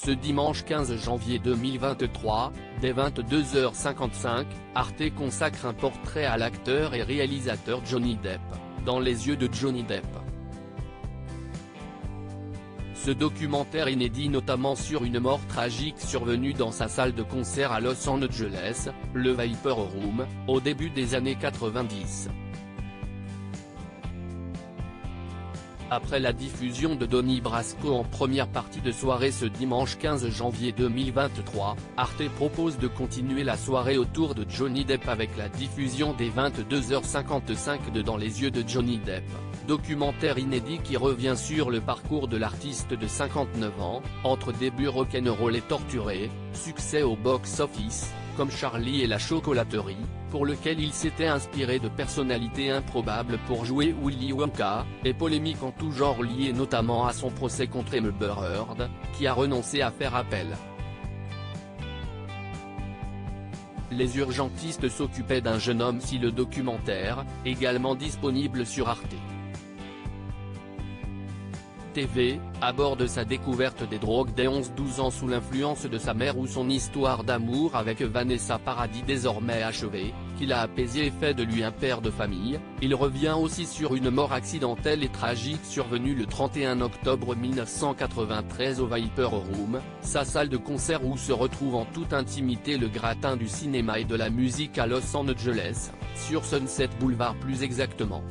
Ce dimanche 15 janvier 2023, dès 22h55, Arte consacre un portrait à l'acteur et réalisateur Johnny Depp, Dans les yeux de Johnny Depp. Ce documentaire inédit notamment sur une mort tragique survenue dans sa salle de concert à Los Angeles, le Viper Room, au début des années 90. Après la diffusion de Donnie Brasco en première partie de soirée ce dimanche 15 janvier 2023, Arte propose de continuer la soirée autour de Johnny Depp avec la diffusion des 22h55 de Dans les yeux de Johnny Depp, documentaire inédit qui revient sur le parcours de l'artiste de 59 ans, entre début rock'n'roll et torturé, succès au box-office, comme Charlie et la chocolaterie, pour lequel il s'était inspiré de personnalités improbables pour jouer Willy Wonka, et polémiques en tout genre liées notamment à son procès contre Amber Heard, qui a renoncé à faire appel. Les urgentistes s'occupaient d'un jeune homme si le documentaire, également disponible sur Arte TV, aborde sa découverte des drogues dès 11-12 ans sous l'influence de sa mère ou son histoire d'amour avec Vanessa Paradis désormais achevée, qui l'a apaisé et fait de lui un père de famille. Il revient aussi sur une mort accidentelle et tragique survenue le 31 octobre 1993 au Viper Room, sa salle de concert où se retrouve en toute intimité le gratin du cinéma et de la musique à Los Angeles, sur Sunset Boulevard plus exactement.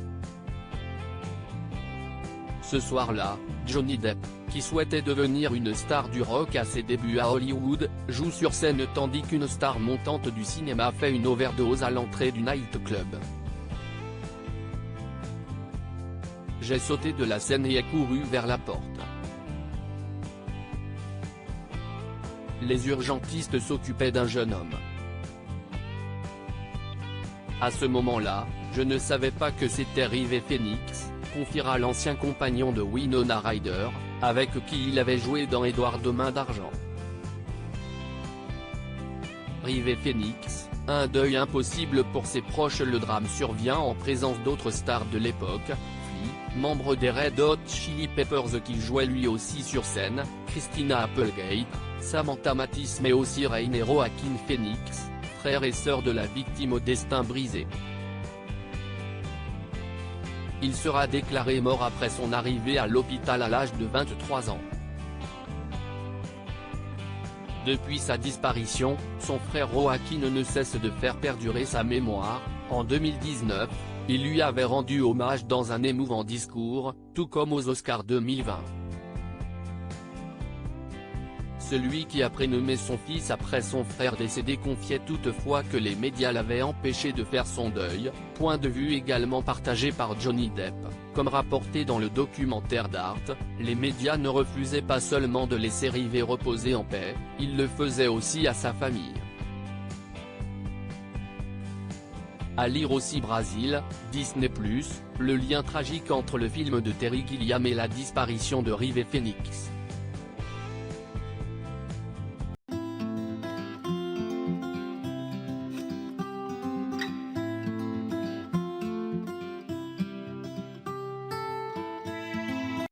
Ce soir-là, Johnny Depp, qui souhaitait devenir une star du rock à ses débuts à Hollywood, joue sur scène tandis qu'une star montante du cinéma fait une overdose à l'entrée du nightclub. J'ai sauté de la scène et ai couru vers la porte. Les urgentistes s'occupaient d'un jeune homme. À ce moment-là, je ne savais pas que c'était River Phoenix, confiera l'ancien compagnon de Winona Ryder, avec qui il avait joué dans Edward Main d'argent. River Phoenix, un deuil impossible pour ses proches. Le drame survient en présence d'autres stars de l'époque, Flea, membre des Red Hot Chili Peppers qui jouait lui aussi sur scène, Christina Applegate, Samantha Mathis mais aussi Rain et Joaquin Phoenix, frère et sœur de la victime au destin brisé. Il sera déclaré mort après son arrivée à l'hôpital à l'âge de 23 ans. Depuis sa disparition, son frère Joaquin ne cesse de faire perdurer sa mémoire. En 2019, il lui avait rendu hommage dans un émouvant discours, tout comme aux Oscars 2020. Celui qui a prénommé son fils après son frère décédé confiait toutefois que les médias l'avaient empêché de faire son deuil, point de vue également partagé par Johnny Depp. Comme rapporté dans le documentaire d'Arte, les médias ne refusaient pas seulement de laisser River reposer en paix, ils le faisaient aussi à sa famille. À lire aussi Brasil, Disney+, le lien tragique entre le film de Terry Gilliam et la disparition de River Phoenix.